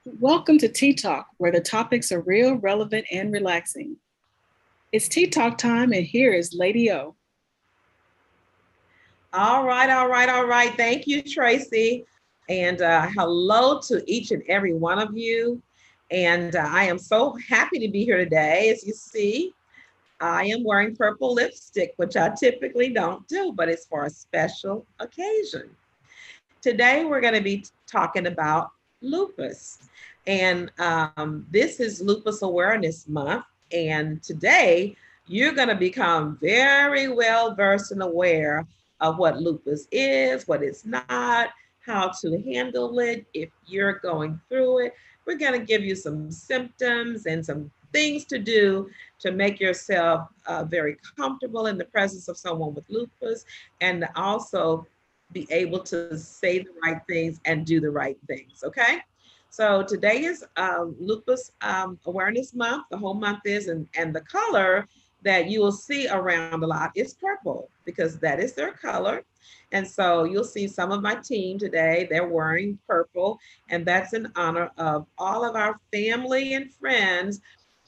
Welcome to Tea Talk, where the topics are real, relevant, and relaxing. It's Tea Talk time, and here is Lady O. All right. Thank you, Tracy. And hello to each and every one of you. And I am so happy to be here today. As you see, I am wearing purple lipstick, which I typically don't do, but it's for a special occasion. Today, we're going to be talking about lupus. And this is Lupus Awareness Month. And today, you're going to become very well versed and aware of what lupus is, what it's not, how to handle it if you're going through it. We're going to give you some symptoms and some things to do to make yourself very comfortable in the presence of someone with lupus, and also be able to say the right things and do the right things. Okay. So today is Lupus Awareness Month. The whole month is, and the color that you will see around a lot is purple because that is their color. And so you'll see some of my team today, they're wearing purple, and that's in honor of all of our family and friends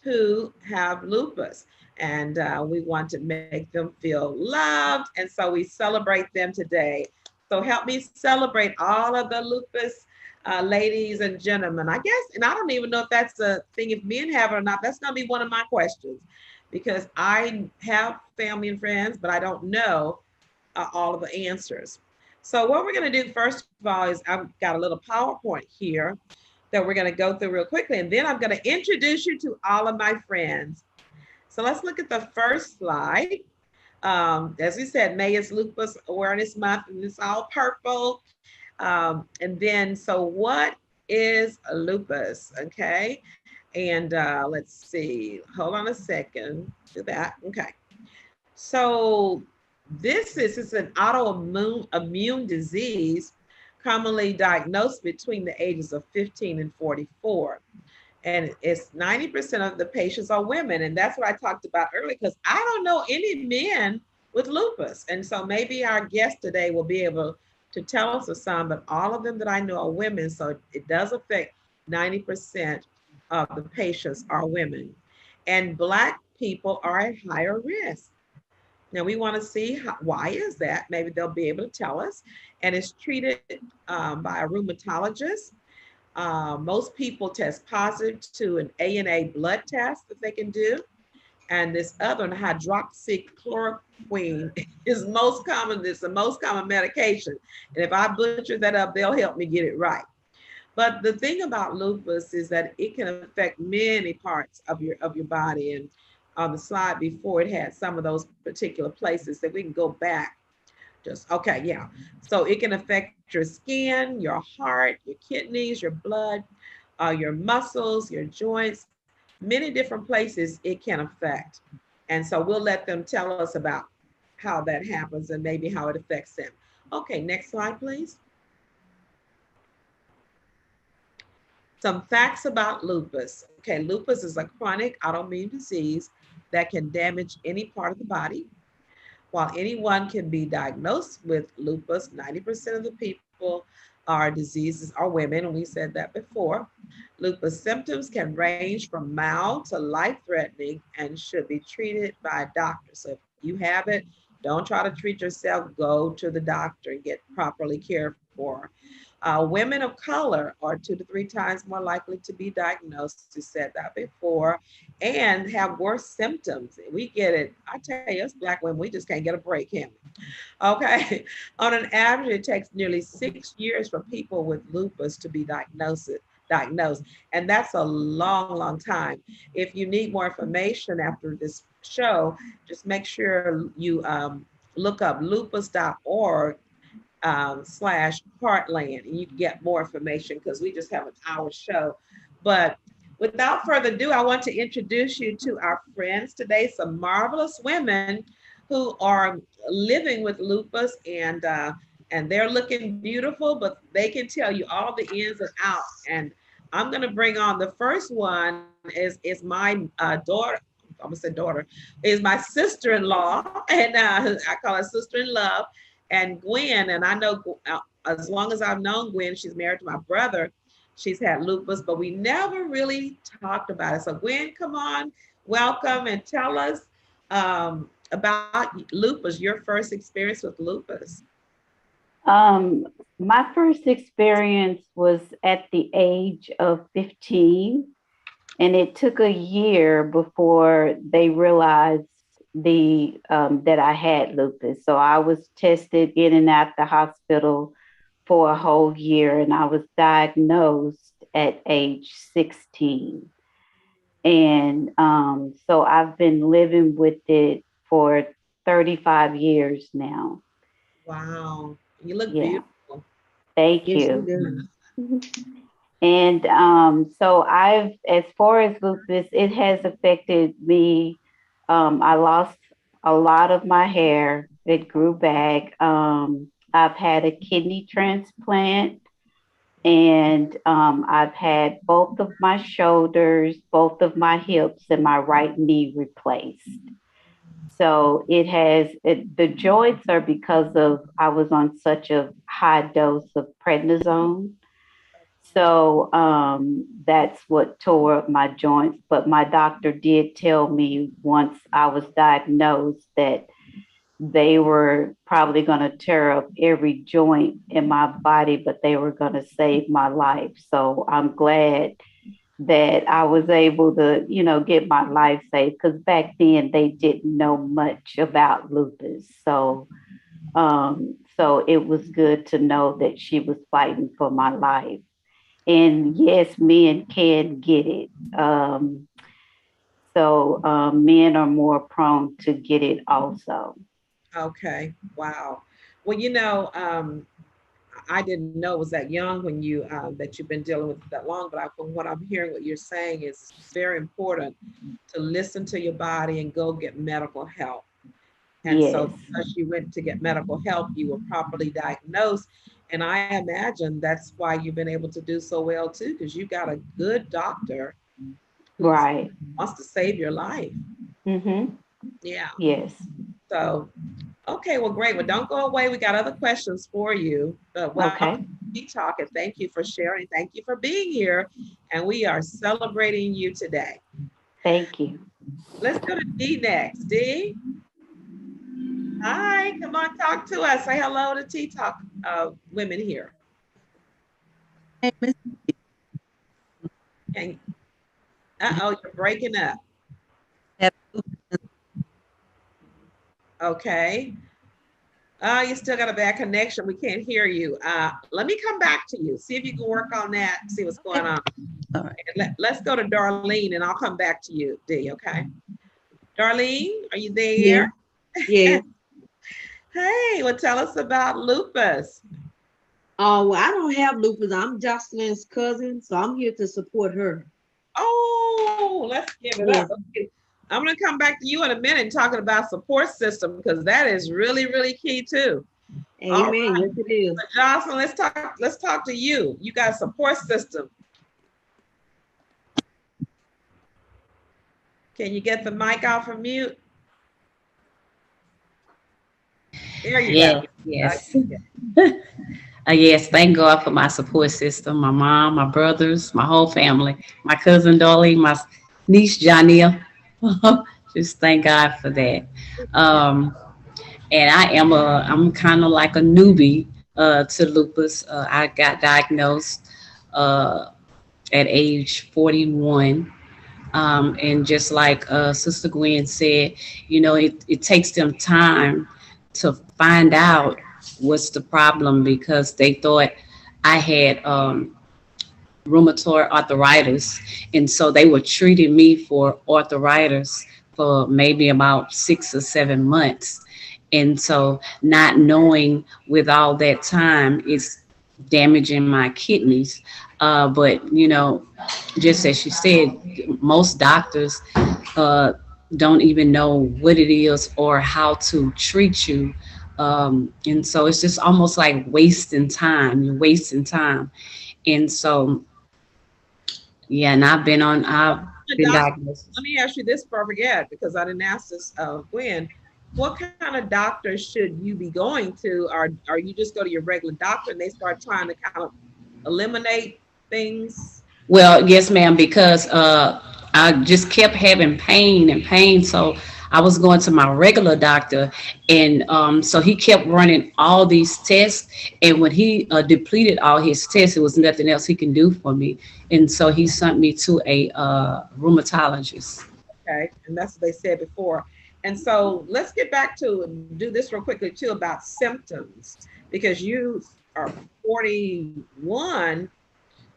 who have lupus. And we want to make them feel loved. And so we celebrate them today. So help me celebrate all of the lupus ladies and gentlemen. I guess, and I don't even know if that's a thing, if men have it or not. That's going to be one of my questions because I have family and friends, but I don't know all of the answers. So what we're going to do first of all is I've got a little PowerPoint here that we're going to go through real quickly, and then I'm going to introduce you to all of my friends. So let's look at the first slide. As we said, May is Lupus Awareness Month, and it's all purple. And then, so what is lupus? Okay. And let's see, hold on a second, do that. Okay. So it's an autoimmune immune disease commonly diagnosed between the ages of 15 and 44. And it's 90% of the patients are women. And that's what I talked about earlier, because I don't know any men with lupus. And so maybe our guest today will be able to tell us of some, but all of them that I know are women. So it does affect 90% of the patients are women. And Black people are at higher risk. Now we want to see why is that? Maybe they'll be able to tell us. And it's treated by a rheumatologist. Most people test positive to an ANA blood test that they can do. And this other one, hydroxychloroquine, is most common. It's the most common medication. And if I butcher that up, they'll help me get it right. But the thing about lupus is that it can affect many parts of your body. And on the slide before, it had some of those particular places that we can go back. Just okay, yeah. So it can affect your skin, your heart, your kidneys, your blood, your muscles, your joints, many different places it can affect. And so we'll let them tell us about how that happens and maybe how it affects them. Okay, next slide, please. Some facts about lupus. Okay, lupus is a chronic autoimmune disease that can damage any part of the body. While anyone can be diagnosed with lupus, 90% of the people are diseases are women, and we said that before. Lupus symptoms can range from mild to life-threatening and should be treated by a doctor. So if you have it, don't try to treat yourself. Go to the doctor and get properly cared for. Women of color are 2 to 3 times more likely to be diagnosed, we said that before, and have worse symptoms. We get it. I tell you, us Black women, we just can't get a break, can we? Okay. On an average, it takes nearly 6 years for people with lupus to be diagnosed. And that's a long, long time. If you need more information after this show, just make sure you look up lupus.org slash Heartland, and you can get more information because we just have an hour show. But without further ado, I want to introduce you to our friends today, some marvelous women who are living with lupus, and they're looking beautiful, but they can tell you all the ins and outs. And I'm going to bring on the first one is my daughter. I'm gonna say daughter is my sister-in-law, and I call her sister in love, and Gwen. And I know as long as I've known Gwen, she's married to my brother. she's had lupus, but we never really talked about it. So Gwen, come on, welcome and tell us about lupus, your first experience with lupus. Um, my first experience was at the age of 15, and it took a year before they realized that I had lupus. So I was tested in and out the hospital for a whole year, and I was diagnosed at age 16. And so I've been living with it for 35 years now. Wow, you look Yeah, beautiful. thank Yes, you you. do. And so as far as lupus, it has affected me. I lost a lot of my hair. It grew back. I've had a kidney transplant, and I've had both of my shoulders, both of my hips, and my right knee replaced. So the joints are because of I was on such a high dose of prednisone. So that's what tore up my joints. But my doctor did tell me once I was diagnosed that they were probably going to tear up every joint in my body, but they were going to save my life. So I'm glad that I was able to, get my life saved, because back then they didn't know much about lupus. So it was good to know that she was fighting for my life. And yes, men can get it. Men are more prone to get it also. Okay, wow. Well, I didn't know it was that young when that you've been dealing with it that long, but from what I'm hearing, what you're saying is very important to listen to your body and go get medical help. And so Yes, because you went to get medical help, you were properly diagnosed. And I imagine that's why you've been able to do so well too, because you got a good doctor who right. wants to save your life. Mm-hmm. Yeah. Yes. So, okay, well, great. Well, don't go away. We got other questions for you. But welcome Okay. to Be Talk, and thank you for sharing. Thank you for being here. And we are celebrating you today. Thank you. Let's go to D next. D, hi, come on, talk to us. Say hello to Tea Talk women here. Hey, Miss And uh-oh, you're breaking up. Tab- Okay. You still got a bad connection. We can't hear you. Let me come back to you. See if you can work on that. See what's going Okay. on. All right. Let's go to Darlene, and I'll come back to you, D. Okay. Darlene, are you Yeah, there? yeah. Hey, well, tell us about lupus. Oh, well, I don't have lupus. I'm Jocelyn's cousin, so I'm here to support her. Oh, let's give it Yes. up. Okay. I'm going to come back to you in a minute talking about support system, because that is really, really key too. All Amen. right, Yes, it is. so Jocelyn, let's talk to you. You got a support system. Can you get the mic off of mute? There you go. Yes, yes. Okay. Yes, thank God for my support system, my mom, my brothers, my whole family, my cousin Dolly, my niece Janelle. Just thank God for that. Um, and I'm kind of like a newbie to lupus. I got diagnosed uh, at age 41. And just like Sister Gwen said, it takes them time to find out what's the problem, because they thought I had rheumatoid arthritis. And so they were treating me for arthritis for maybe about 6 or 7 months. And so not knowing with all that time, it's damaging my kidneys. But, just as you said, most doctors uh, don't even know what it is or how to treat you. And so it's just almost like wasting time. You're wasting time. And so, yeah, and I've been Doc, let diagnosed. me ask you this before I forget, because I didn't ask this Gwen. What kind of doctor should you be going to? Or you just go to your regular doctor and they start trying to kind of eliminate things? Well, yes, ma'am, because I just kept having pain and pain. So I was going to my regular doctor, and so he kept running all these tests. And when he depleted all his tests, it was nothing else he can do for me. And so he sent me to a rheumatologist. Okay, and that's what they said before. And so let's get back to do this real quickly too about symptoms because you are 41.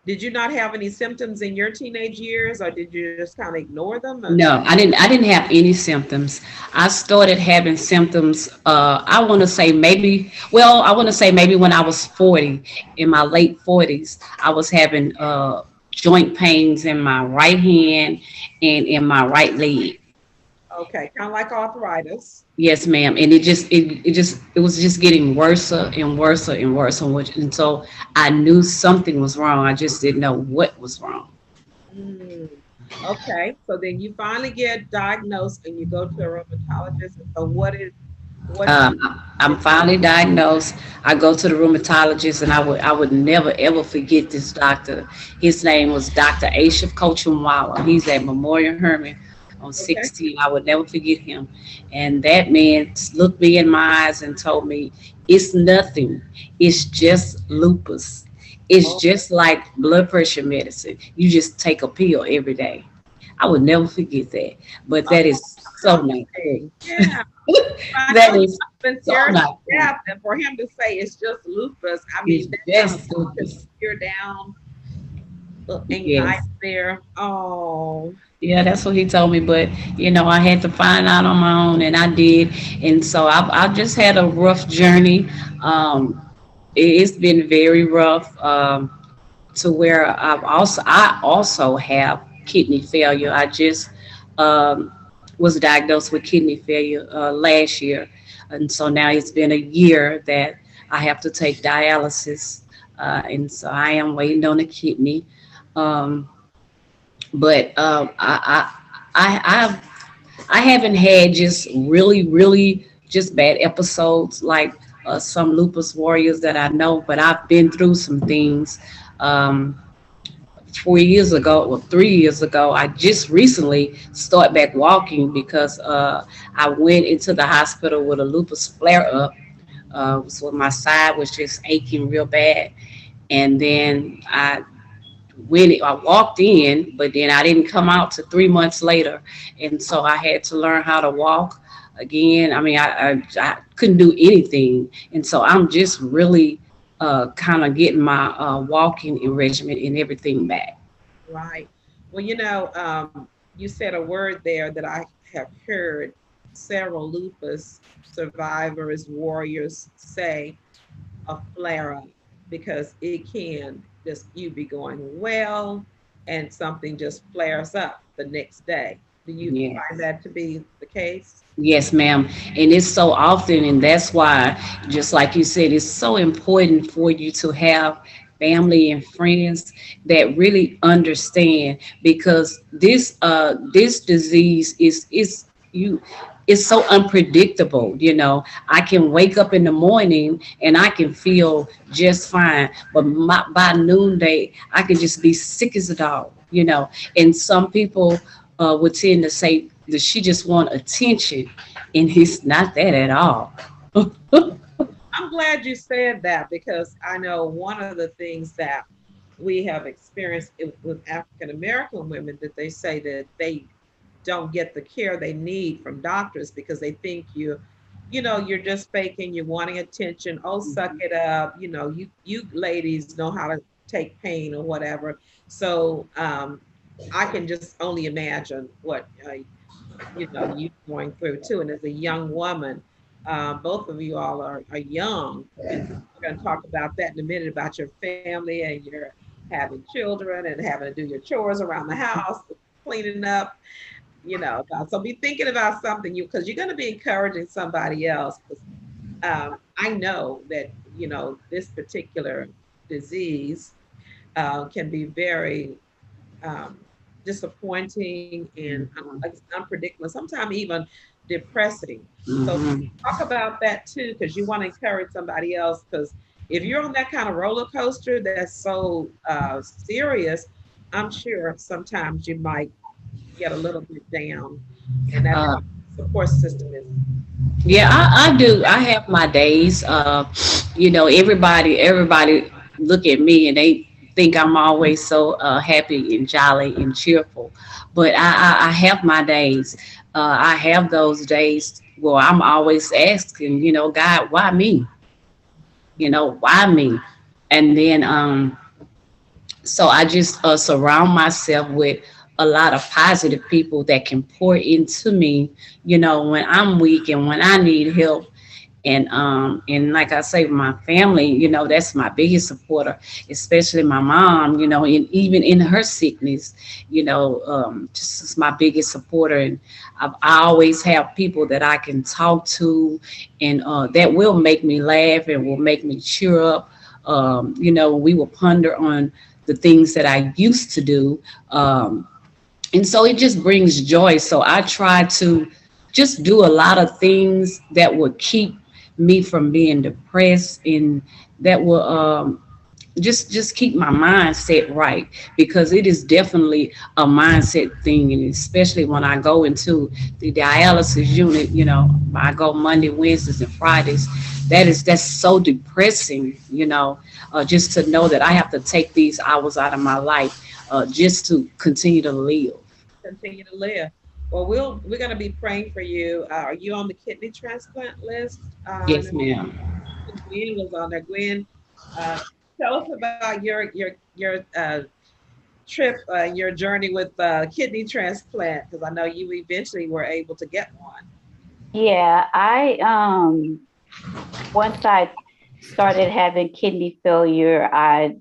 Did you not have any symptoms in your teenage years, or did you just kind of ignore them? No, I didn't. I didn't have any symptoms. I started having symptoms. I want to say maybe. Well, I want to say maybe when I was 40, in my late 40s, I was having joint pains in my right hand and in my right leg. Okay, kind of like arthritis. Yes, ma'am. And it was just getting worse and worse and worse and so I knew something was wrong. I just didn't know what was wrong. Mm. Okay, so then you finally get diagnosed and you go to a rheumatologist. So what Um, I'm finally diagnosed. I go to the rheumatologist, and I would never ever forget this doctor. His name was Dr. Ashif Coachumwala. He's at Memorial Hermann on okay? 16. I would never forget him. And that man looked me in my eyes and told me, "It's nothing. It's just lupus. It's Oh, just like blood pressure medicine. You just take a pill every day." I would never forget that. But that is so not true. comforting. Yeah. I know That you've is been so scared to not true. death, and for him to say it's just lupus, I It's mean, that kind of just calms lupus. fear down, anxiety Yes. there. Oh, Yeah, that's what he told me. But, I had to find out on my own, and I did. And so I just had a rough journey. It's been very rough, to where I also have kidney failure. I just um, was diagnosed with kidney failure last year. And so now it's been a year that I have to take dialysis. And so I am waiting on a kidney. Um, but I haven't had just really, really just bad episodes like some lupus warriors that I know, but I've been through some things. 4 years ago, or 3 years ago, I just recently started back walking because I went into the hospital with a lupus flare up. So my side was just aching real bad, and then I walked in, but then I didn't come out to 3 months later, and so I had to learn how to walk again. I mean, I couldn't do anything, and so I'm just really kind of getting my walking and regimen and everything back. right. Well, you said a word there that I have heard several lupus survivors, warriors say a flare up because it can just you be going well and something just flares up the next day. Do you find Yes. that to be the case? Yes, ma'am. And it's so often, and that's why, just like you said, it's so important for you to have family and friends that really understand, because this disease is you it's so unpredictable. I can wake up in the morning and I can feel just fine, but by noonday I can just be sick as a dog. And some people would tend to say that she just want attention, and it's not that at all. I'm glad you said that because I know one of the things that we have experienced with African American women that they say that they don't get the care they need from doctors because they think you're just faking, you're wanting attention. Oh, suck it up. You ladies know how to take pain or whatever. So I can just only imagine what you going through too. And as a young woman, both of you all are young, and we're going to talk about that in a minute about your family and your having children and having to do your chores around the house, cleaning up. So be thinking about something because you're going to be encouraging somebody else. Because I know that this particular disease can be very um, disappointing and unpredictable, sometimes even depressing. So Mhm. talk about that too, because you want to encourage somebody else. Because if you're on that kind of roller coaster that's so serious, I'm sure sometimes you might get a little bit down, and that Uh, support system is yeah, I do. I have my days. Everybody look at me and they think I'm always so happy and jolly and cheerful. But I have my days. I have those days where I'm always asking, God, why me? Why me? And then so I just surround myself with a lot of positive people that can pour into me, when I'm weak and when I need help. And like I say, my family, that's my biggest supporter, especially my mom, and even in her sickness, just is my biggest supporter. And I always have people that I can talk to, and that will make me laugh and will make me cheer up. We will ponder on the things that I used to do. And so it just brings joy. So I try to just do a lot of things that will keep me from being depressed, and that will just keep my mindset right, because it is definitely a mindset thing. And especially when I go into the dialysis unit, I go Monday, Wednesdays, and Fridays. That's so depressing, just to know that I have to take these hours out of my life just to continue to live. continue to live. Well, we're going to be praying for you. Are you on the kidney transplant list? I Yes, know ma'am. Gwen was on there. Gwen, uh, tell us about your trip, your journey with kidney transplant, because I know you eventually were able to get one. Yeah, I once I started having kidney failure, I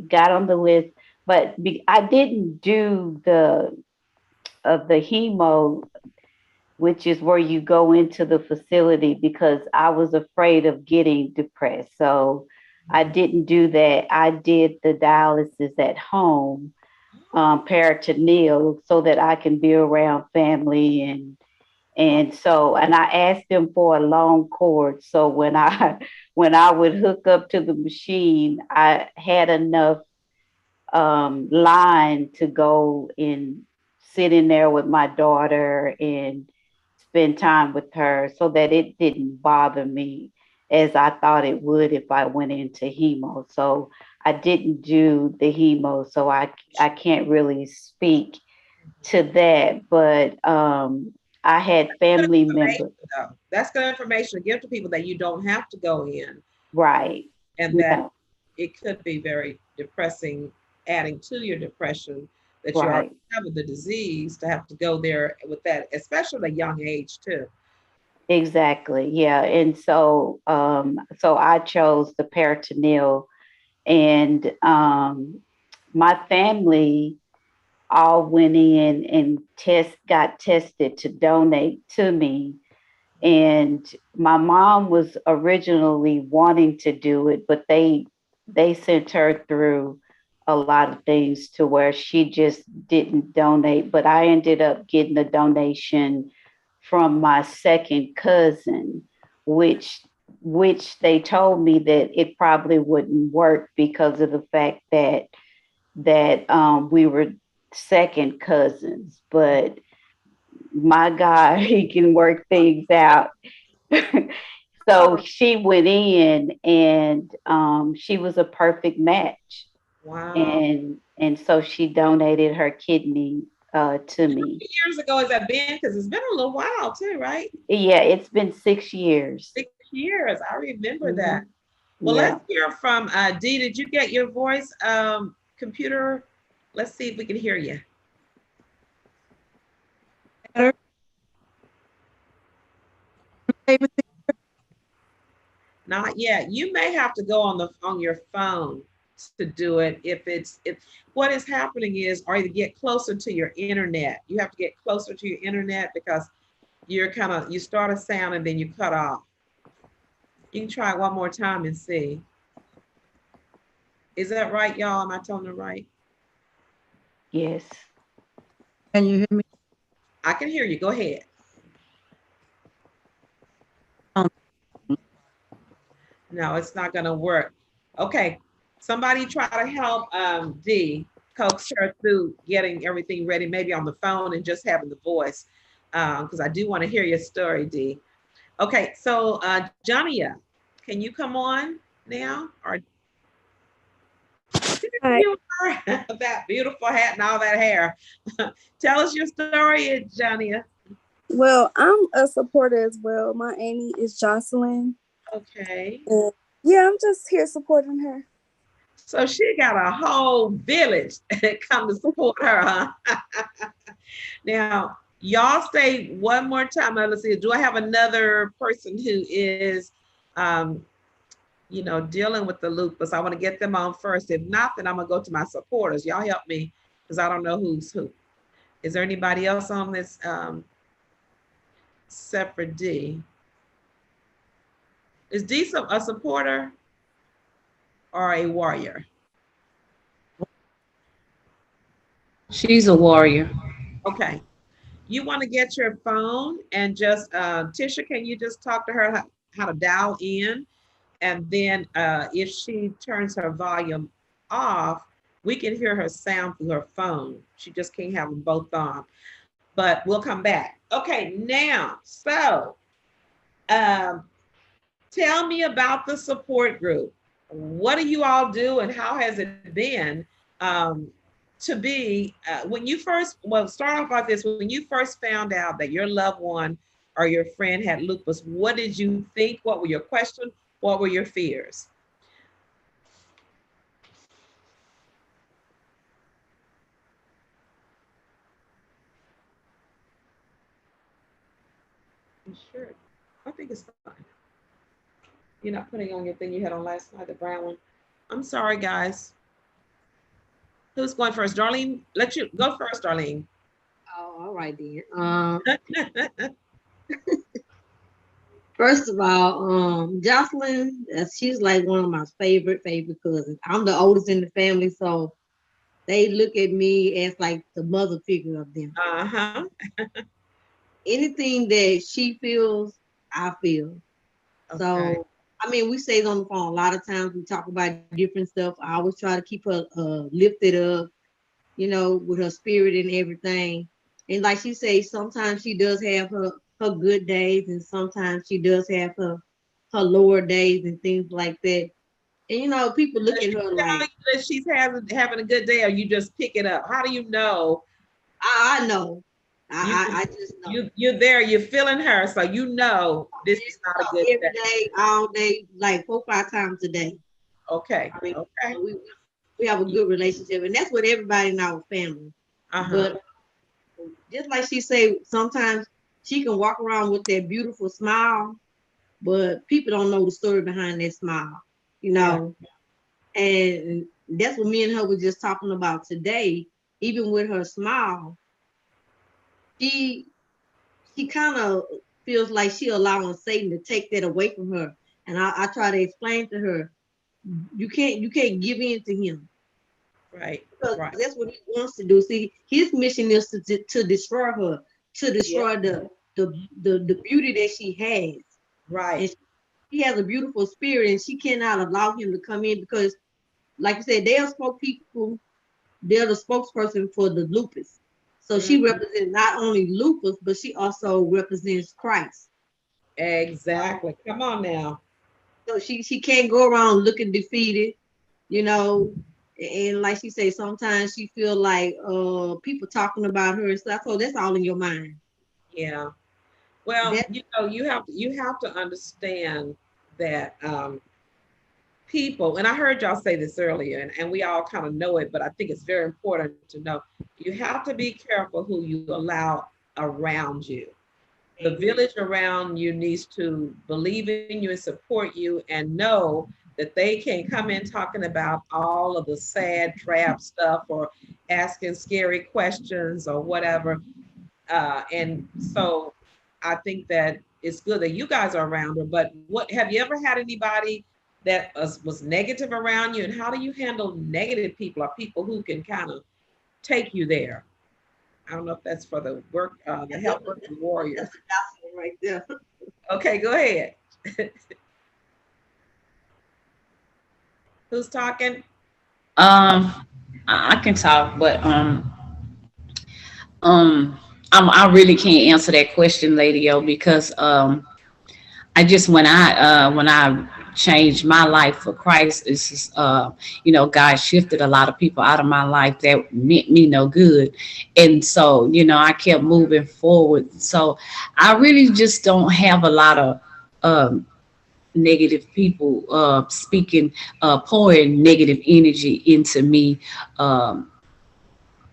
got on the list, but I didn't do the hemo, which is where you go into the facility, because I was afraid of getting depressed. So I didn't do that. I did the dialysis at home, peritoneal, so that I can be around family. And I asked them for a long cord. So when I when I would hook up to the machine, I had enough line to go and sit in there with my daughter and spend time with her, so that it didn't bother me as I thought it would if I went into hemo. So I didn't do the hemo, so I can't really speak to that. But I had Good family information, members, though. That's good information to give to people, that you don't have to go in, right? and that Yeah, it could be very depressing, adding to your depression that you already right. have with the disease, to have to go there with that, especially at a young age too. Exactly. Yeah. And so I chose the peritoneal, and my family all went in and got tested to donate to me. And my mom was originally wanting to do it, but they sent her through a lot of things to where she just didn't donate. But I ended up getting a donation from my second cousin, which they told me that it probably wouldn't work because of the fact that we were second cousins. But my God, he can work things out. So Oh, she went in, and she was a perfect match. wow. And so she donated her kidney to How me. many years ago has that been? Because it's been a little while too, right? Yeah, it's been 6 years. 6 years. I remember that. Mhm. Well, let's Yeah. hear from Dee. Did you get your voice computer? Let's see if we can hear you. Better. Able to- Not yet. You may have to go on your phone to do it. If what is happening is, or either get closer to your internet. You have to get closer to your internet, because you start a sound and then you cut off. You can try it one more time and see. Is that right, y'all? Am I telling it right? Yes. Can you hear me? I can hear you. Go ahead. Um, No, it's not going to work. Okay, somebody try to help Dee coax her through getting everything ready, maybe on the phone and just having the voice, because I do want to hear your story, Dee. Okay, so Johnny, can you come on now? Or Hi. you are that beautiful hat and all that hair. Tell us your story, Johnny. Well, I'm a supporter as well. My auntie is Jocelyn. Okay. And yeah, I'm just here supporting her. So she got a whole village come to support her, huh? Now, y'all say one more time. Let's see. Do I have another person who is, um, dealing with the lupus? I want to get them on first. If not, then I'm gonna go to my supporters. Y'all help me because I don't know who's who. Is there anybody else on this except for D? Is D a supporter or a warrior? She's a warrior. Okay. You want to get your phone and just, Tisha, can you just talk to her how to dial in? And then if she turns her volume off, we can hear her sound through her phone. She just can't have them both on. But we'll come back. Okay, now, so tell me about the support group. What do you all do and how has it been to be, when you first, well, start off like this, when you first found out that your loved one or your friend had lupus, what did you think? What were your questions? What were your fears? You sure? I think it's fine. You're not putting on your thing you had on last night, the brown one. I'm sorry, guys. Who's going first? Darlene, let you go first, Darlene. Oh, all right then. First of all, Jocelyn, she's like one of my favorite cousins. I'm the oldest in the family, so they look at me as like the mother figure of them. Uh-huh. Anything that she feels, I feel. Okay. So, I mean, we stay on the phone a lot of times. We talk about different stuff. I always try to keep her lifted up, with her spirit and everything. And like she says, sometimes she does have her good days, and sometimes she does have her lower days and things like that. And people look at her like, that she's having a good day, or you just pick it up? How do you know? I know. I just know. You're there, you're feeling her, so you know this is not a good every day, all day, like 4 or 5 times a day. Okay. I mean, Okay. we have a good relationship, and that's what everybody in our family. Uh-huh. But just like she say, sometimes she can walk around with that beautiful smile, but people don't know the story behind that smile, And that's what me and her were just talking about today. Even with her smile, she kind of feels like she allowing Satan to take that away from her. And I try to explain to her, you can't give in to him. Right. Because Right. that's what he wants to do. See, his mission is to destroy her, to destroy the beauty that she has. Right. And she has a beautiful spirit, and she cannot allow him to come in because, like you said, they're the spokesperson for the lupus. So she represents not only lupus, but she also represents Christ. Exactly. Come on now. So she can't go around looking defeated, you know. And like she said, sometimes she feel like people talking about her and stuff. So that's all in your mind. Yeah. Well, That you have to understand that people, and I heard y'all say this earlier, and we all kind of know it, but I think it's very important to know you have to be careful who you allow around you. The village around you needs to believe in you and support you and know that they can come in talking about all of the sad, drab stuff or asking scary questions or whatever. And so I think that it's good that you guys are around her, but what have you ever had anybody that was negative around you? And how do you handle negative people or people who can kind of take you there? I don't know if that's for the work, the help working warriors. that's a gospel right there. Okay, go ahead. Who's talking? I can talk, but um, I really can't answer that question, Lady O, because I just when I changed my life for Christ, it's just, God shifted a lot of people out of my life that meant me no good, and so I kept moving forward. So I really just don't have a lot of um, negative people speaking, pouring negative energy into me.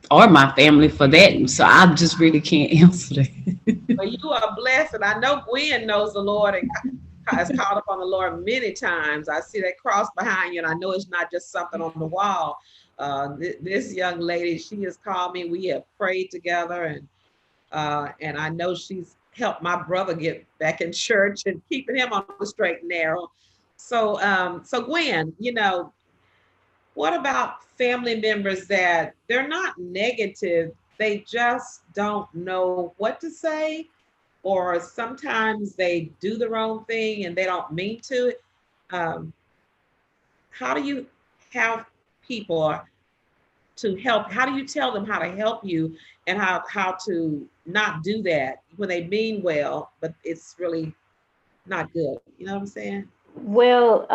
Or my family for that. So I just really can't answer that. Well, you are blessed, and I know Gwen knows the Lord and has called upon the Lord many times. I see that cross behind you, and I know it's not just something on the wall. This young lady, she has called me. We have prayed together, and I know she's helped my brother get back in church and keeping him on the straight and narrow. So Gwen, what about family members that they're not negative, they just don't know what to say, or sometimes they do the wrong thing and they don't mean to? Um, how do you have people to help? How do you tell them how to help you and how to not do that when they mean well, but it's really not good? You know what I'm saying? Well,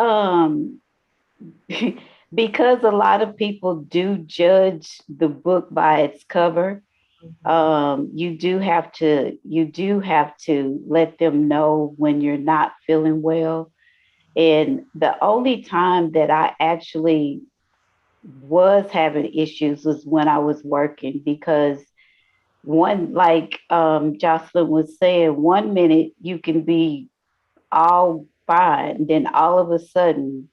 because a lot of people do judge the book by its cover, Mhm. you do have to let them know when you're not feeling well. And the only time that I actually was having issues was when I was working, because one, like Jocelyn was saying, 1 minute you can be all fine, then all of a sudden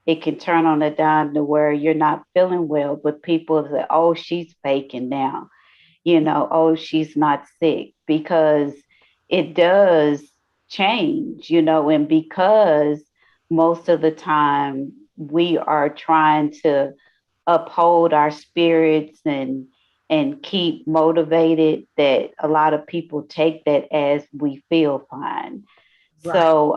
it can turn on a dime to where you're not feeling well, but people say, oh, she's faking now, oh, she's not sick, because it does change, and because most of the time we are trying to uphold our spirits and keep motivated, that a lot of people take that as we feel fine. Right. So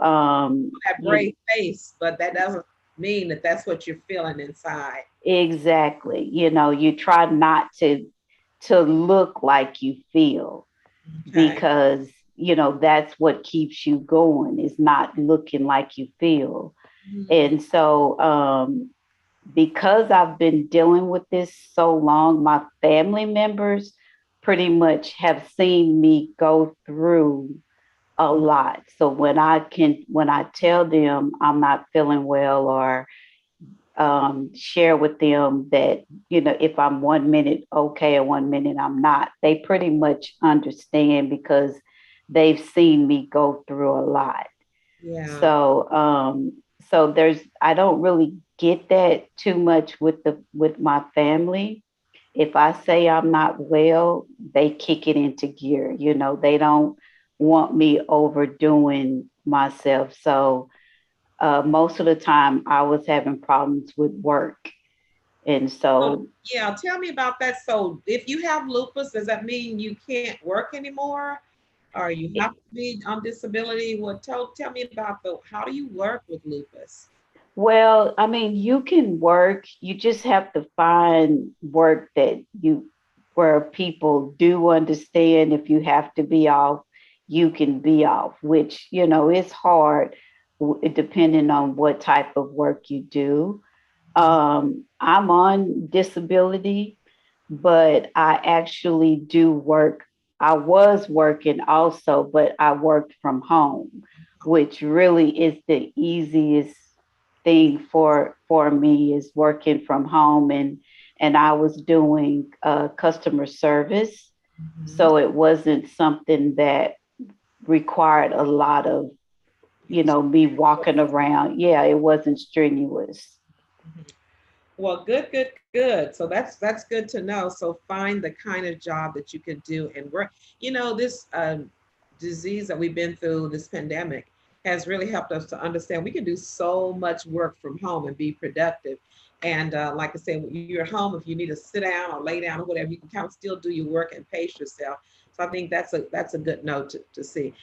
That brave face, but that doesn't mean that that's what you're feeling inside. exactly, you try not to look like you feel, Okay. because that's what keeps you going, is not looking like you feel. Mhm. And so because I've been dealing with this so long, my family members pretty much have seen me go through a lot. So when I tell them I'm not feeling well, or share with them that, if I'm 1 minute okay and 1 minute I'm not, they pretty much understand, because they've seen me go through a lot. Yeah. So I don't really get that too much with my family. If I say I'm not well, they kick it into gear. They don't want me overdoing myself. So most of the time I was having problems with work. And So, so, yeah, tell me about that. So, if you have lupus, does that mean you can't work anymore, or you have to be on disability? Tell me about the how do you work with lupus? well, I mean, you can work, you just have to find work where people do understand if you have to be off, you can be off, which, is hard depending on what type of work you do. I'm on disability, but I actually do work. I was working also, but I worked from home, which really is the easiest thing for me, is working from home. And I was doing customer service, Mhm. so it wasn't something that required a lot of me walking around. Yeah, it wasn't strenuous. Well, good. So that's good to know. So find the kind of job that you can do and work. This disease that we've been through, this pandemic, has really helped us to understand we can do so much work from home and be productive. And like I said, when you're at home, if you need to sit down or lay down or whatever, you can kind of still do your work and pace yourself. So I think that's a good note to see.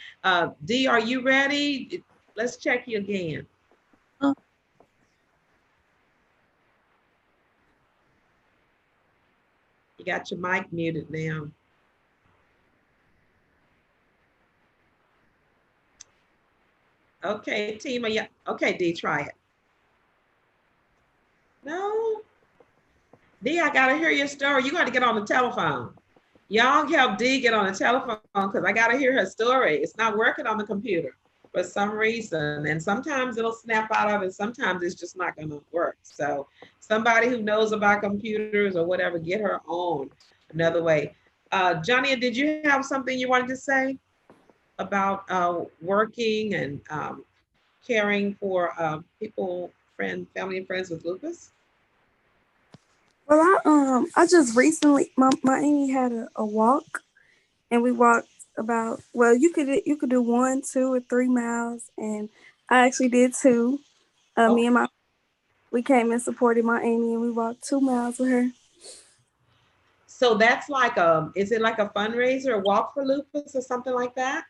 D, are you ready? Let's check you again. Oh, You got your mic muted now. Okay, team. Yeah. Okay, D, try it. No. D, I gotta hear your story. You got to get on the telephone. Y'all help D get on the telephone because I gotta hear her story. It's not working on the computer for some reason. And sometimes it'll snap out of it. Sometimes it's just not gonna work. So somebody who knows about computers or whatever, get her on another way. Johnny, did you have something you wanted to say about working and caring for people, friends, family and friends with lupus? Well, I just recently my auntie had a walk, and we walked about, well, you could do 1, 2, or 3 miles, and I actually did two. Me and Okay. my we came and supported my auntie, and we walked 2 miles with her. So that's like is it like a fundraiser, a walk for lupus or something like that?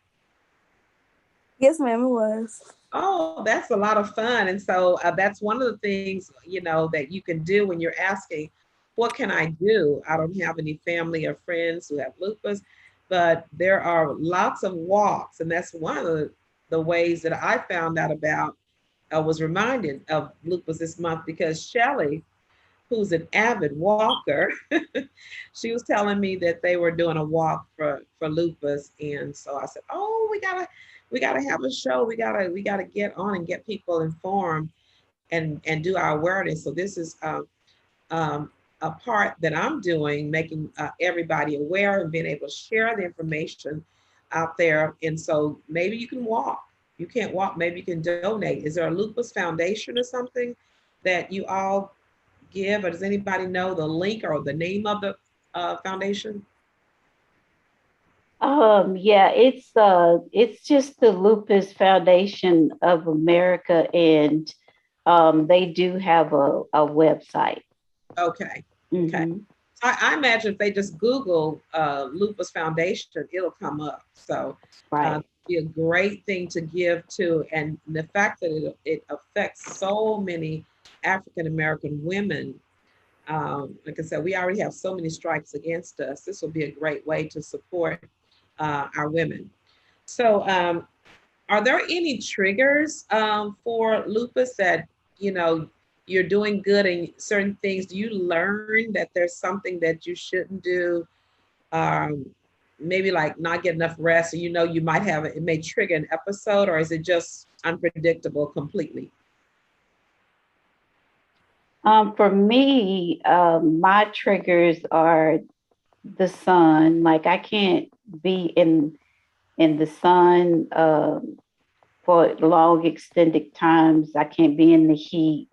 Yes, ma'am, it was. Oh, that's a lot of fun. And so that's one of the things, that you can do when you're asking, what can I do? I don't have any family or friends who have lupus, but there are lots of walks. And that's one of the ways that I found out about, I was reminded of lupus this month because Shelly, who's an avid walker, she was telling me that they were doing a walk for lupus, and so I said, "Oh, we gotta have a show. We gotta get on and get people informed and do our awareness." So this is a part that I'm doing, making everybody aware and being able to share the information out there. And so maybe you can walk. You can't walk. Maybe you can donate. Is there a lupus foundation or something that you all give, or does anybody know the link or the name of the foundation? Yeah, it's just the Lupus Foundation of America, and they do have a website. Okay. Okay. Hmm. I imagine if they just Google Lupus Foundation, it'll come up. So Right. be a great thing to give to, and the fact that it affects so many African American women. Like I said, we already have so many strikes against us. This will be a great way to support our women. So, are there any triggers for lupus that you know you're doing good and certain things? Do you learn that there's something that you shouldn't do? Um, Maybe like not get enough rest, and you might have it may trigger an episode, or is it just unpredictable completely? For me, my triggers are the sun. Like I can't be in the sun for long extended times. I can't be in the heat.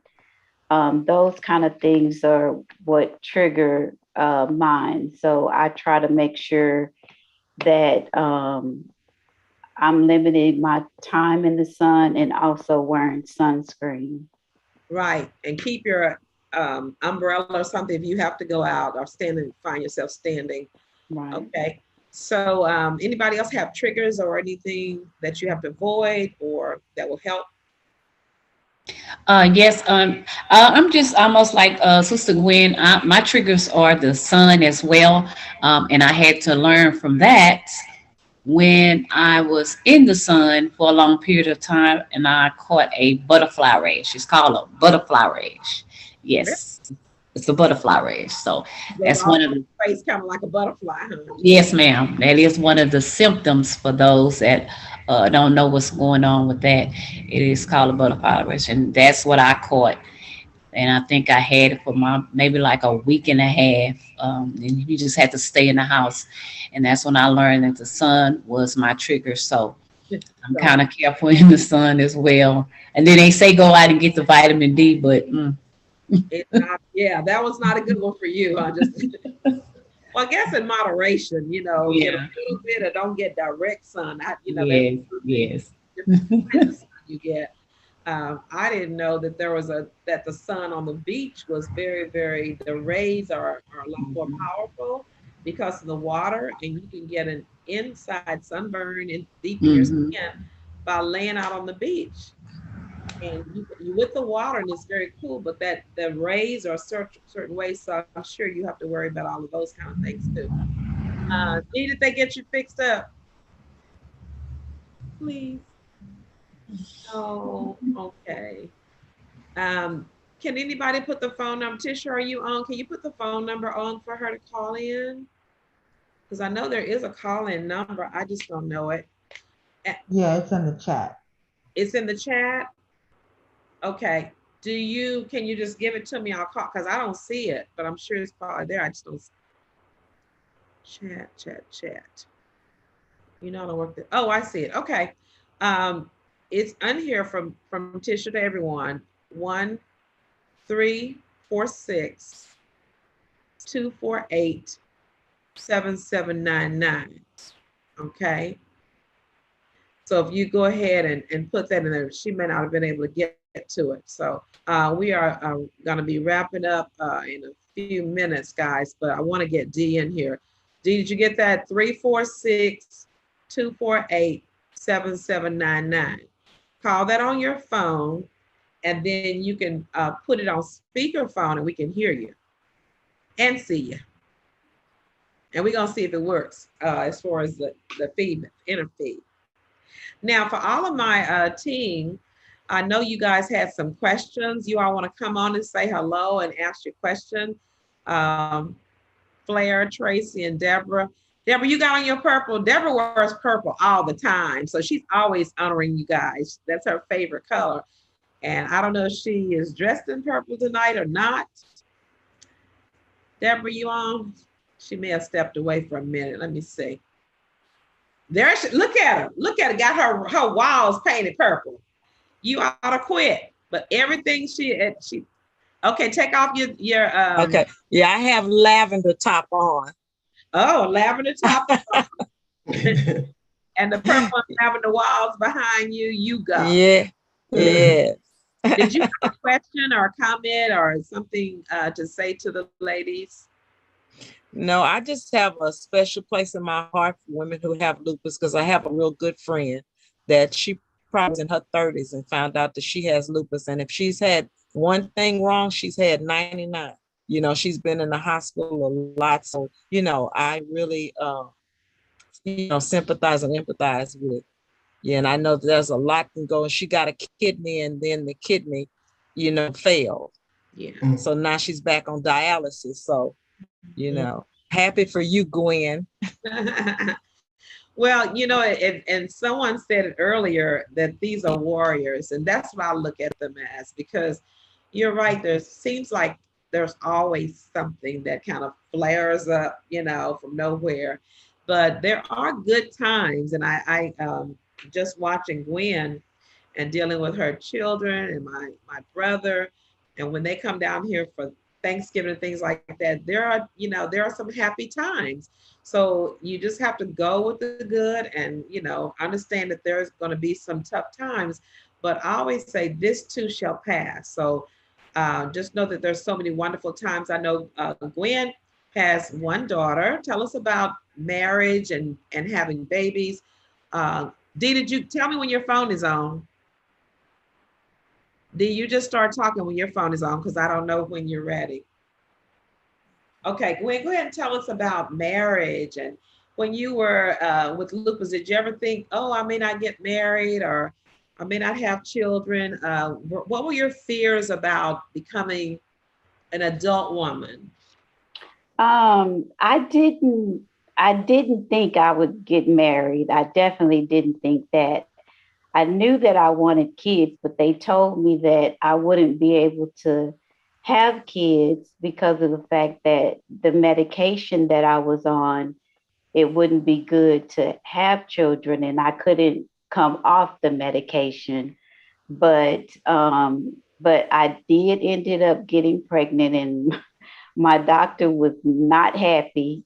Those kind of things are what trigger mine. So I try to make sure that I'm limiting my time in the sun and also wearing sunscreen. Right, and keep your umbrella or something if you have to go out or find yourself standing. Right. Okay. So, anybody else have triggers or anything that you have to avoid or that will help? Yes, I'm just almost like Sister Gwen. My triggers are the sun as well, and I had to learn from that when I was in the sun for a long period of time, and I caught a butterfly rash. It's called a butterfly rash. Really? Yes, it's a butterfly rash. So Goes that's all one over of the the face, kind of like a butterfly, huh? yes, ma'am. That is one of the symptoms for those that don't know what's going on with that. It is called a butterfly rash, and that's what I caught. And I think I had it for maybe like a week and a half. And you just had to stay in the house, and that's when I learned that the sun was my trigger. So I'm So kind of careful in the sun as well. And then they say go out and get the vitamin D, but it's not, yeah, that was not a good one for you, huh? Just, well, I guess in moderation, get a yeah, little bit or don't get direct sun. There's yes, yes. different kinds of sun you get. I didn't know that that the sun on the beach was very, very, the rays are a lot more Mhm. powerful because of the water, and you can get an inside sunburn deep in your Mhm. skin by laying out on the beach. And you with the water and it's very cool, but that the rays are certain ways, so I'm sure you have to worry about all of those kind of things too. Did they get you fixed up? Please. Oh, okay. Can anybody put the phone number? Tisha, are you on? Can you put the phone number on for her to call in? Because I know there is a call-in number. I just don't know it. Yeah, it's in the chat. It's in the chat. Okay. Can you just give it to me? I'll call because I don't see it, but I'm sure it's probably there. I just don't chat. You know, I don't work there. Oh, I see it. Okay. It's on here from Tisha to everyone. 1-346-248-7799. Okay. So if you go ahead and put that in there, she may not have been able to get to it. So we are going to be wrapping up in a few minutes, guys, but I want to get Dee in here. Dee, did you get that? 346-248-7799. Call that on your phone, and then you can put it on speakerphone and we can hear you and see you. And we're going to see if it works as far as the feed, inner feed. Now, for all of my team, I know you guys had some questions. You all want to come on and say hello and ask your question. Flair, Tracy, and Deborah. Deborah, you got on your purple. Deborah wears purple all the time. So she's always honoring you guys. That's her favorite color. And I don't know if she is dressed in purple tonight or not. Deborah, you on? She may have stepped away for a minute. Let me see. There she, look at her. Look at her. Got her walls painted purple. You ought to quit. But everything she okay, take off your okay. Yeah, I have lavender top on. Oh, lavender top on. And the purple and lavender walls behind you, you go. Yeah. Yeah. Did you have a question or a comment or something to say to the ladies? No, I just have a special place in my heart for women who have lupus because I have a real good friend that she probably was in her 30s and found out that she has lupus. And if she's had one thing wrong, she's had 99. You know, she's been in the hospital a lot. So, you know, I really, sympathize and empathize with. Yeah, and I know there's a lot can go. And she got a kidney and then the kidney, failed. Yeah. So now she's back on dialysis. So, happy for you, Gwen. Well, and someone said it earlier that these are warriors, and that's what I look at them as, because you're right. There seems like there's always something that kind of flares up, from nowhere, but there are good times. And I just watching Gwen and dealing with her children and my brother, and when they come down here for Thanksgiving and things like that, there are some happy times. So you just have to go with the good and, understand that there's going to be some tough times, but I always say this too shall pass. So just know that there's so many wonderful times. I know Gwen has one daughter. Tell us about marriage and having babies. Dee, did you tell me when your phone is on? Dee, you just start talking when your phone is on, because I don't know when you're ready. Okay, Gwen, go ahead and tell us about marriage. And when you were with lupus, did you ever think, oh, I may not get married, or I may not have children? What were your fears about becoming an adult woman? I didn't think I would get married. I definitely didn't think that. I knew that I wanted kids, but they told me that I wouldn't be able to have kids because of the fact that the medication that I was on, it wouldn't be good to have children, and I couldn't come off the medication. But I did ended up getting pregnant, and my doctor was not happy.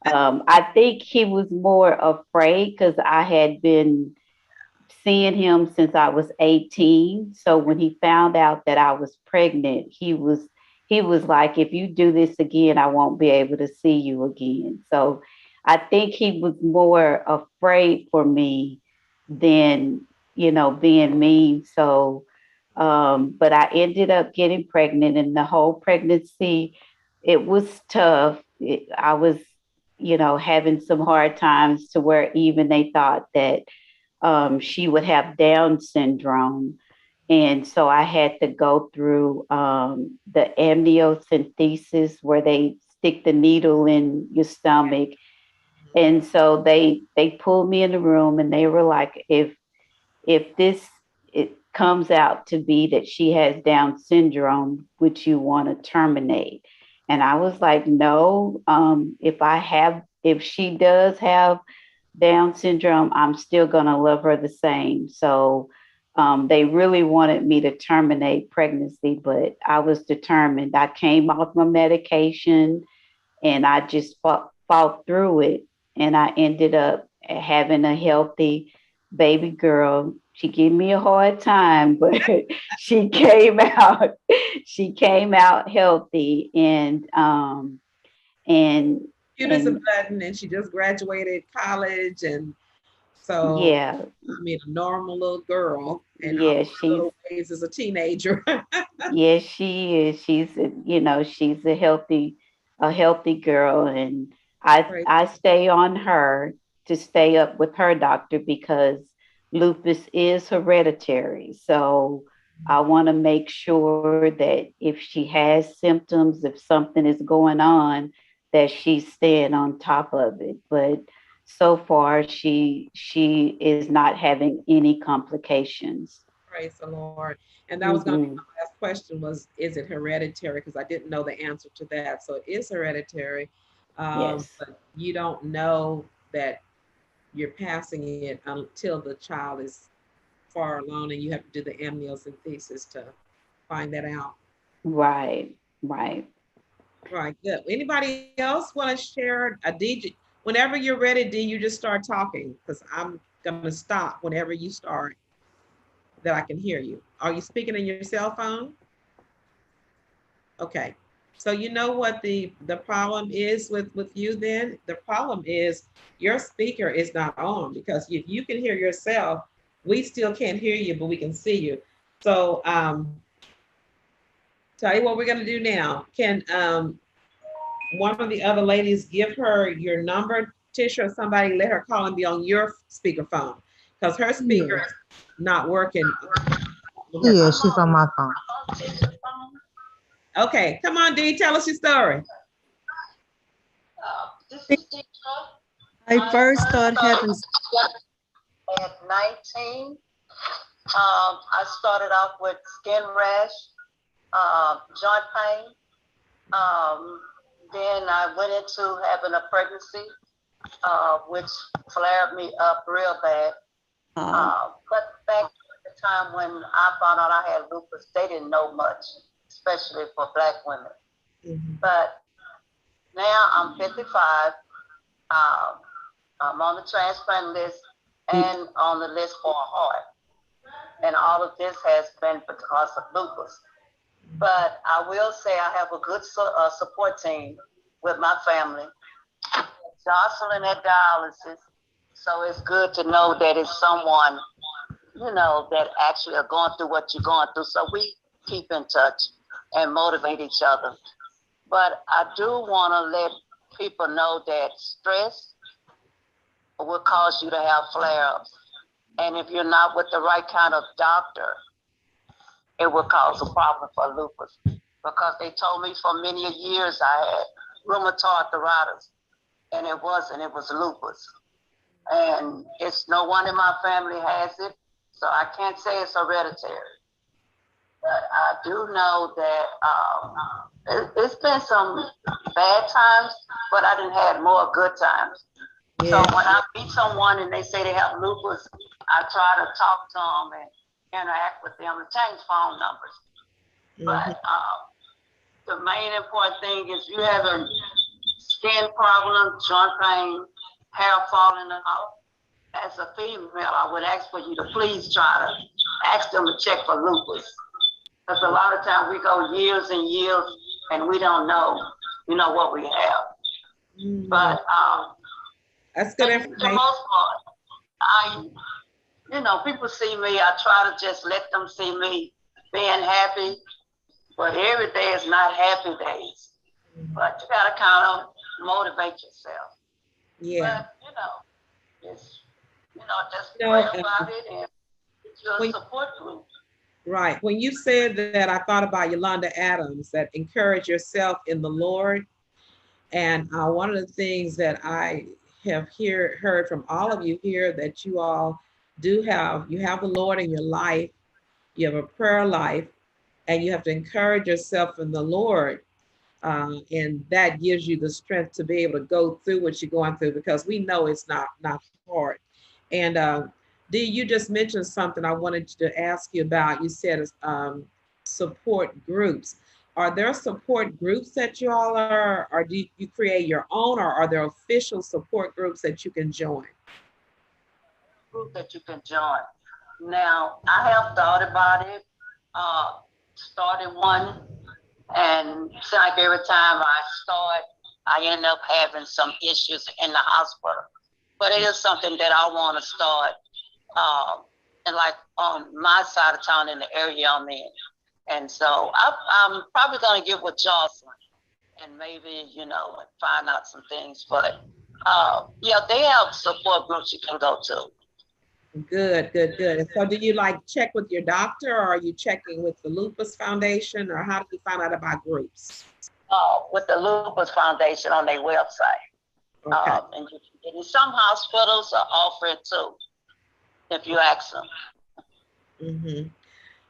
I think he was more afraid because I had been seeing him since I was 18. So when he found out that I was pregnant, he was like, if you do this again, I won't be able to see you again. So I think he was more afraid for me than, being mean. So But I ended up getting pregnant, and the whole pregnancy, it was tough. I was, having some hard times to where even they thought that she would have Down syndrome. And so I had to go through the amniocentesis where they stick the needle in your stomach. And so they pulled me in the room and they were like, if this it comes out to be that she has Down syndrome, would you want to terminate? And I was like, no. If she does have Down syndrome, I'm still gonna love her the same. So they really wanted me to terminate pregnancy, but I was determined. I came off my medication and I just fought through it. And I ended up having a healthy baby girl. She gave me a hard time, but she came out, she came out healthy and Cute as a button, and she just graduated college, and so yeah, I mean, a normal little girl, and all yeah, her little ways as a teenager. yes, she is. She's a healthy girl, and Right. I stay on her to stay up with her doctor because lupus is hereditary. So I want to make sure that if she has symptoms, if something is going on, that she's staying on top of it. But so far, she is not having any complications. Praise the Lord. And that was going to be Hmm. my last question was, is it hereditary? Because I didn't know the answer to that. So it is hereditary. Yes. But you don't know that you're passing it until the child is far along and you have to do the amniocentesis to find that out. Right, right. Right, good. Anybody else want to share a DJ? Whenever you're ready, D, you just start talking because I'm going to stop whenever you start that I can hear you. Are you speaking in your cell phone? Okay. So you know what the problem is with you then? The problem is your speaker is not on because if you can hear yourself, we still can't hear you, but we can see you. So tell you what we're gonna do now. Can one of the other ladies give her your number, Tisha, or somebody let her call and be on your speakerphone? Because her speaker is not working. Yeah, she's on my phone. Okay, come on, Dee, tell us your story. I first started having At 19, I started off with skin rash, joint pain. Then I went into having a pregnancy, which flared me up real bad. But back at the time when I found out I had lupus, they didn't know much, especially for Black women. But now I'm 55. I'm on the transplant list and on the list for a heart. And all of this has been because of lupus. But I will say I have a good support team with my family. Jocelyn at dialysis. So it's good to know that it's someone, that actually are going through what you're going through. So we keep in touch and motivate each other. But I do want to let people know that stress will cause you to have flare-ups. And if you're not with the right kind of doctor, it will cause a problem for lupus. Because they told me for many years I had rheumatoid arthritis, and it wasn't, it was lupus. And it's no one in my family has it, so I can't say it's hereditary. But I do know that it's been some bad times, but I didn't have more good times. Yeah. So when I meet someone and they say they have lupus, I try to talk to them and interact with them and change phone numbers. But the main important thing is you have a skin problem, joint pain, hair falling off. As a female, I would ask for you to please try to ask them to check for lupus. Because a lot of times we go years and years and we don't know, what we have. But that's good information. For the most part, people see me, I try to just let them see me being happy, but every day is not happy days. But you gotta kind of motivate yourself. Yeah. But it's just You pray know, about it and get your when, support group. right. When you said that, I thought about Yolanda Adams, that encourage yourself in the Lord. And one of the things that I have heard from all of you here, that you all you have the Lord in your life, you have a prayer life, and you have to encourage yourself in the Lord. And that gives you the strength to be able to go through what you're going through, because we know it's not hard. And Dee, you just mentioned something I wanted to ask you about. You said support groups. Are there support groups that you all are, or do you create your own, or are there official support groups that you can join? Group that you can join. Now, I have thought about it, started one, and it's like every time I start, I end up having some issues in the hospital. But it is something that I want to start, and like on my side of town in the area I'm in. And so I'm probably going to get with Jocelyn and maybe, find out some things. But yeah, they have support groups you can go to. Good, good, good. And so do you check with your doctor, or are you checking with the Lupus Foundation, or how do you find out about groups? With the Lupus Foundation on their website. Okay. And some hospitals are offering too, if you ask them. Mm-hmm.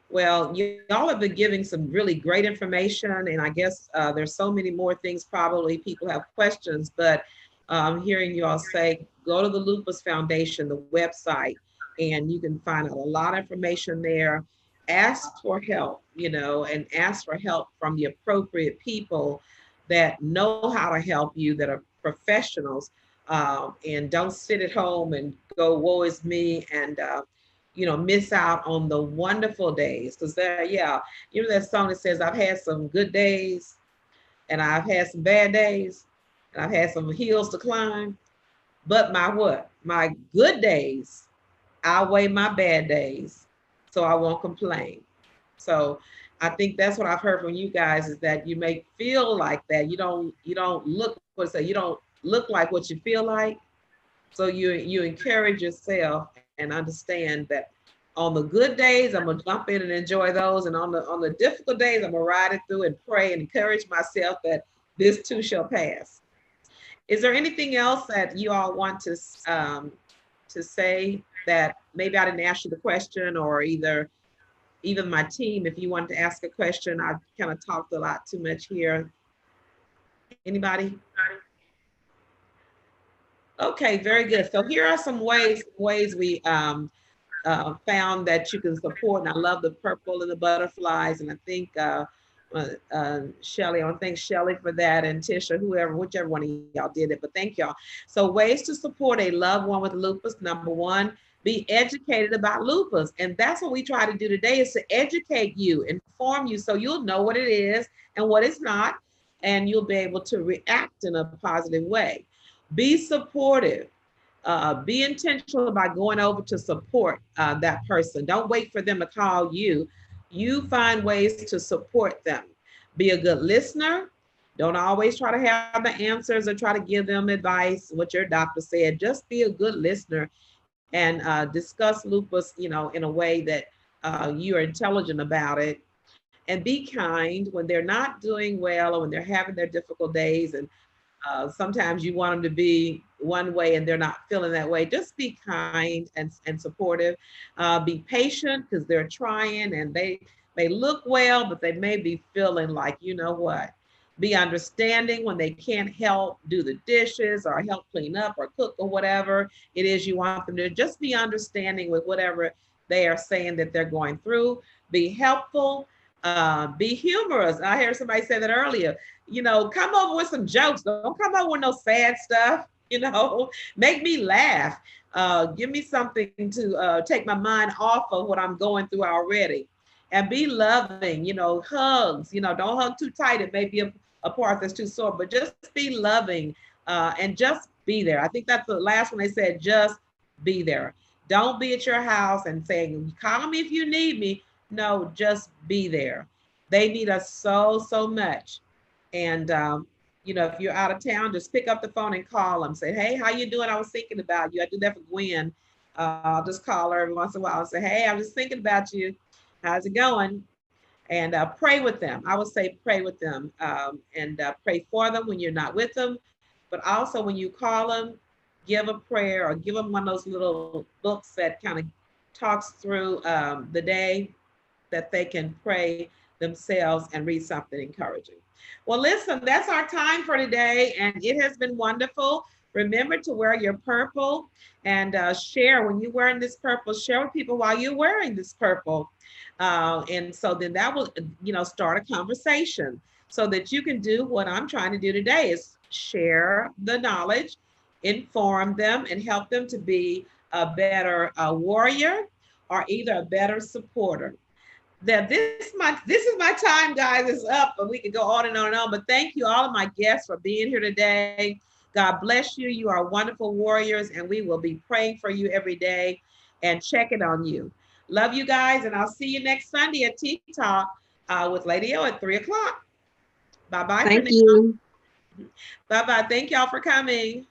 Well, y'all have been giving some really great information, and I guess there's so many more things probably people have questions, but I'm hearing you all say, go to the Lupus Foundation, the website, and you can find out a lot of information there. Ask for help, and ask for help from the appropriate people that know how to help you, that are professionals, and don't sit at home and go, woe is me, and miss out on the wonderful days. Because that song that says, I've had some good days and I've had some bad days and I've had some hills to climb, but my good days outweigh my bad days, so I won't complain. So I think that's what I've heard from you guys, is that you may feel like that. You don't look like what you feel like. So you encourage yourself and understand that on the good days, I'm gonna jump in and enjoy those. And on the difficult days, I'm gonna ride it through and pray and encourage myself that this too shall pass. Is there anything else that you all want to say that maybe I didn't ask you the question, or even my team, if you wanted to ask a question? I've kind of talked a lot too much here. Anybody? Okay, very good. So here are some ways we found that you can support. And I love the purple and the butterflies. And I think Shelly, I want to thank Shelly for that, and Tisha, whichever one of y'all did it, but thank y'all. So ways to support a loved one with lupus. Number one, be educated about lupus. And that's what we try to do today, is to educate you, inform you, so you'll know what it is and what it's not, and you'll be able to react in a positive way. Be supportive. Be intentional about going over to support that person. Don't wait for them to call you. You find ways to support them. Be a good listener. Don't always try to have the answers or try to give them advice, what your doctor said. Just be a good listener and discuss lupus, in a way that you are intelligent about it. And be kind when they're not doing well, or when they're having their difficult days. And sometimes you want them to be one way and they're not feeling that way. Just be kind and supportive. Be patient, because they're trying and they may look well, but they may be feeling like, what? Be understanding when they can't help do the dishes or help clean up or cook or whatever it is you want them to. Just be understanding with whatever they are saying that they're going through. Be helpful. Be humorous. I heard somebody say that earlier. Come over with some jokes. Don't come over with no sad stuff. Make me laugh. Give me something to take my mind off of what I'm going through already. And be loving. Hugs. Don't hug too tight. It may be a part that's too sore, but just be loving and just be there. I think that's the last one they said. Just be there. Don't be at your house and saying, call me if you need me. No, just be there. They need us so, so much. And, if you're out of town, just pick up the phone and call them. Say, hey, how you doing? I was thinking about you. I do that for Gwen. I'll just call her every once in a while and say, hey, I'm just thinking about you. How's it going? And pray with them. I would say pray with them, and pray for them when you're not with them. But also when you call them, give a prayer or give them one of those little books that kind of talks through the day, that they can pray themselves and read something encouraging. Well, listen, that's our time for today, and it has been wonderful. Remember to wear your purple, and share when you're wearing this purple. Share with people why you're wearing this purple, and so then that will, start a conversation, so that you can do what I'm trying to do today, is share the knowledge, inform them, and help them to be a better warrior, or either a better supporter. That this is my time, guys. It's up, but we could go on and on and on. But thank you, all of my guests, for being here today. God bless you. You are wonderful warriors, and we will be praying for you every day and checking on you. Love you guys, and I'll see you next Sunday at Tea Talk with Lady O at 3 o'clock. Bye bye for Thank now. you. Bye bye. Thank y'all for coming.